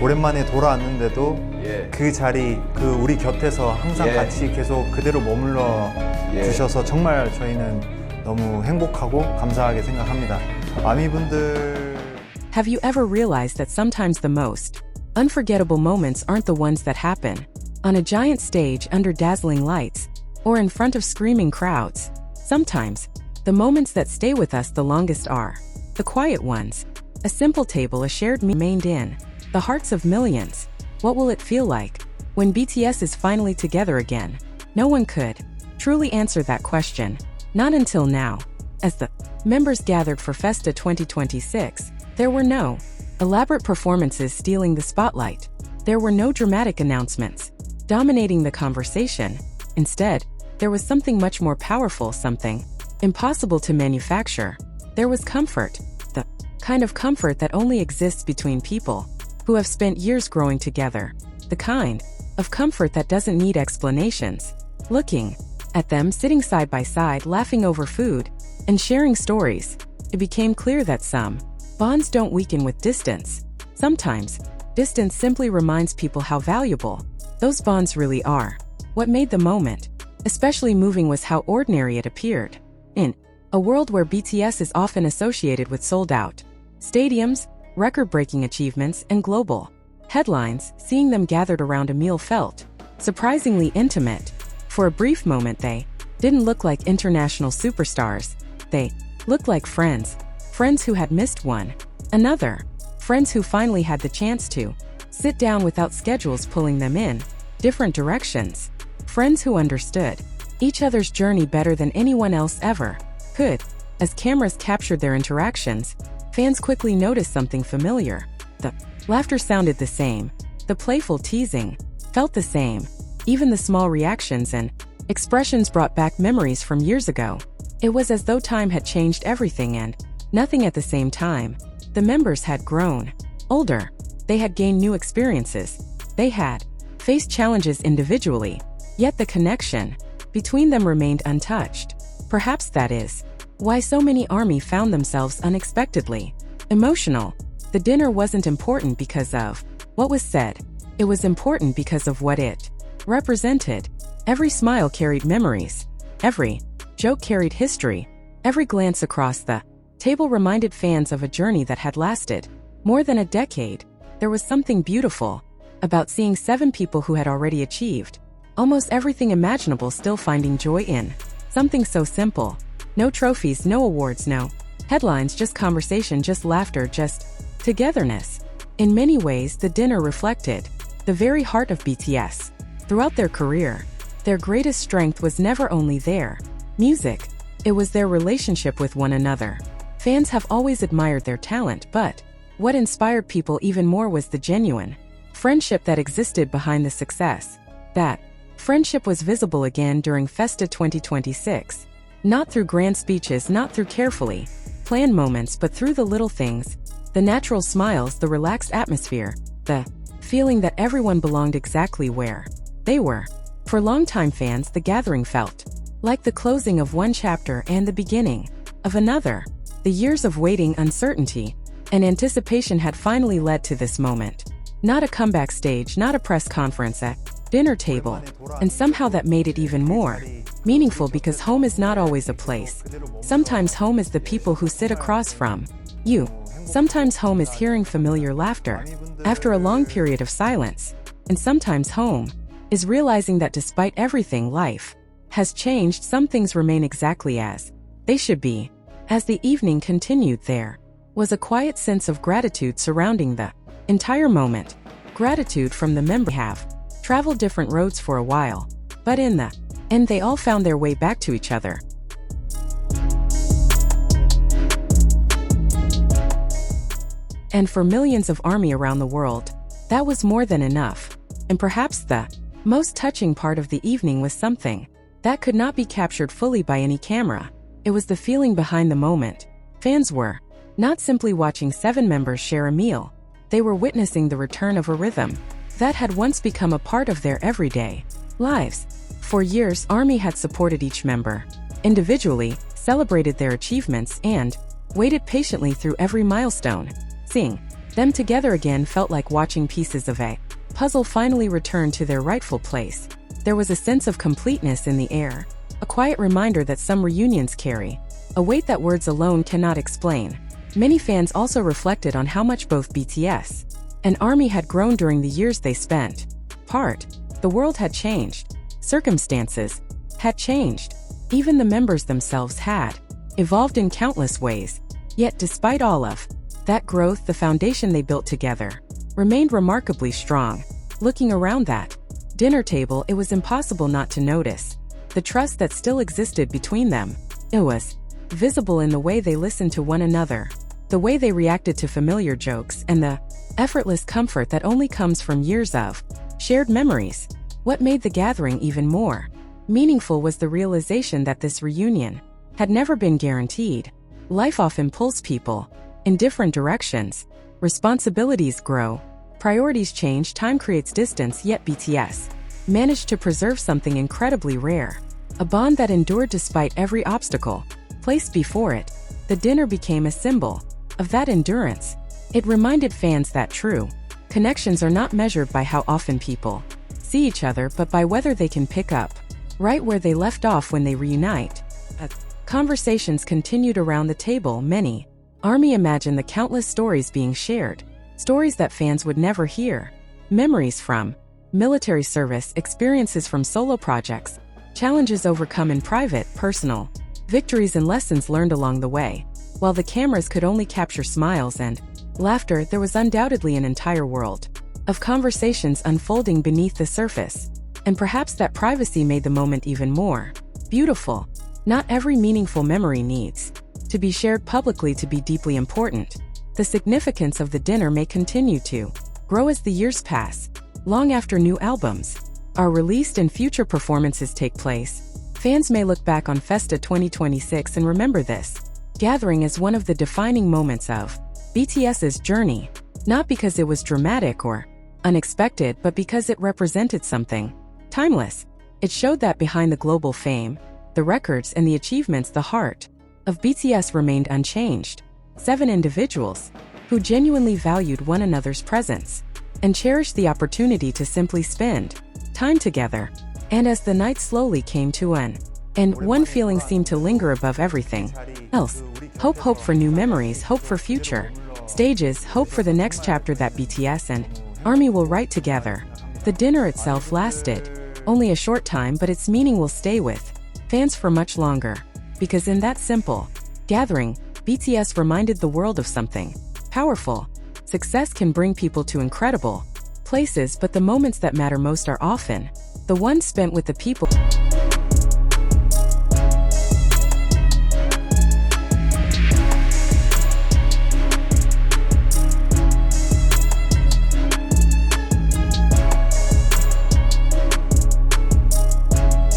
오랜만에 돌아왔는데도 예. 그 자리, 그 우리 곁에서 항상 예. 같이 계속 그대로 머물러 예. 주셔서 정말 저희는 너무 행복하고 감사하게 생각합니다. 아미분들. Have you ever realized that sometimes the most unforgettable moments aren't the ones that happen on a giant stage under dazzling lights or in front of screaming crowds? Sometimes, the moments that stay with us the longest are the quiet ones. A simple table, a shared meal remained in the hearts of millions. What will it feel like when BTS is finally together again? No one could truly answer that question, not until now. As the members gathered for Festa 2026, there were no elaborate performances stealing the spotlight. There were no dramatic announcements dominating the conversation. Instead, there was something much more powerful, something impossible to manufacture. There was comfort, the kind of comfort that only exists between people who have spent years growing together, the kind of comfort that doesn't need explanations. Looking at them sitting side by side, laughing over food and sharing stories, it became clear that some bonds don't weaken with distance. Sometimes, distance simply reminds people how valuable those bonds really are. What made the moment especially moving was how ordinary it appeared. In a world where BTS is often associated with sold-out stadiums, record-breaking achievements, and global headlines, seeing them gathered around a meal felt surprisingly intimate. For a brief moment, they didn't look like international superstars. They looked like friends. Friends who had missed one another. Friends who finally had the chance to sit down without schedules pulling them in different directions. Friends who understood each other's journey better than anyone else ever could. As cameras captured their interactions, fans quickly noticed something familiar. The laughter sounded the same. The playful teasing felt the same. Even the small reactions and expressions brought back memories from years ago. It was as though time had changed everything and nothing at the same time. The members had grown older. They had gained new experiences. They had faced challenges individually. Yet the connection between them remained untouched. Perhaps that is why so many ARMY found themselves unexpectedly emotional. The dinner wasn't important because of what was said. It was important because of what it represented. Every smile carried memories. Every joke carried history. Every glance across the table reminded fans of a journey that had lasted more than a decade. There was something beautiful about seeing 7 people who had already achieved almost everything imaginable still finding joy in something so simple. No trophies, no awards, no headlines, just conversation, just laughter, just togetherness. In many ways, the dinner reflected the very heart of BTS. Throughout their career, their greatest strength was never only their music, it was their relationship with one another. Fans have always admired their talent, but what inspired people even more was the genuine friendship that existed behind the success. That friendship was visible again during Festa 2026. Not through grand speeches, not through carefully planned moments, but through the little things, the natural smiles, the relaxed atmosphere, the feeling that everyone belonged exactly where they were. For longtime fans, the gathering felt like the closing of one chapter and the beginning of another. The years of waiting, uncertainty, and anticipation had finally led to this moment. Not a comeback stage, not a press conference, a dinner table, and somehow that made it even more meaningful because home is not always a place. Sometimes home is the people who sit across from you. Sometimes home is hearing familiar laughter after a long period of silence. And sometimes home is realizing that despite everything, life has changed, some things remain exactly as they should be. As the evening continued, there was a quiet sense of gratitude surrounding the entire moment. Gratitude from the members have traveled different roads for a while, but in the end they all found their way back to each other. And for millions of ARMY around the world, that was more than enough. And perhaps the most touching part of the evening was something that could not be captured fully by any camera. It was the feeling behind the moment. Fans were not simply watching 7 members share a meal. They were witnessing the return of a rhythm that had once become a part of their everyday lives. For years, ARMY had supported each member individually, celebrated their achievements, and waited patiently through every milestone. Seeing Them together again felt like watching pieces of a puzzle finally return to their rightful place. There was a sense of completeness in the air, a quiet reminder that some reunions carry a weight that words alone cannot explain. Many fans also reflected on how much both BTS and ARMY had grown during the years they spent apart. The world had changed. Circumstances had changed. Even the members themselves had evolved in countless ways. Yet despite all of that growth, the foundation they built together remained remarkably strong. Looking around that dinner table, it was impossible not to notice the trust that still existed between them. It was visible in the way they listened to one another, the way they reacted to familiar jokes, and the effortless comfort that only comes from years of shared memories. What made the gathering even more meaningful was the realization that this reunion had never been guaranteed. Life often pulls people in different directions. Responsibilities grow, priorities change, time creates distance, yet BTS managed to preserve something incredibly rare, a bond that endured despite every obstacle placed before it. The dinner became a symbol of that endurance. It reminded fans that true connections are not measured by how often people see each other, but by whether they can pick up right where they left off when they reunite. Conversations continued around the table. Many ARMY imagined the countless stories being shared, stories that fans would never hear. Memories from military service, experiences from solo projects, challenges overcome in private, personal victories, and lessons learned along the way. While the cameras could only capture smiles and laughter, there was undoubtedly an entire world of conversations unfolding beneath the surface. And perhaps that privacy made the moment even more beautiful. Not every meaningful memory needs to be shared publicly to be deeply important. The significance of the dinner may continue to grow as the years pass. Long after new albums are released and future performances take place, fans may look back on Festa 2026 and remember this gathering as one of the defining moments of BTS's journey. Not because it was dramatic or unexpected, but because it represented something timeless. It showed that behind the global fame, the records, and the achievements, the heart of BTS remained unchanged. 7 individuals who genuinely valued one another's presence and cherished the opportunity to simply spend time together. And as the night slowly came to an end, one feeling seemed to linger above everything else. Hope. Hope for new memories, hope for future stages, hope for the next chapter that BTS and ARMY will write together. The dinner itself lasted only a short time, but its meaning will stay with fans for much longer. Because in that simple gathering, BTS reminded the world of something powerful. Success can bring people to incredible places, but the moments that matter most are often the ones spent with the people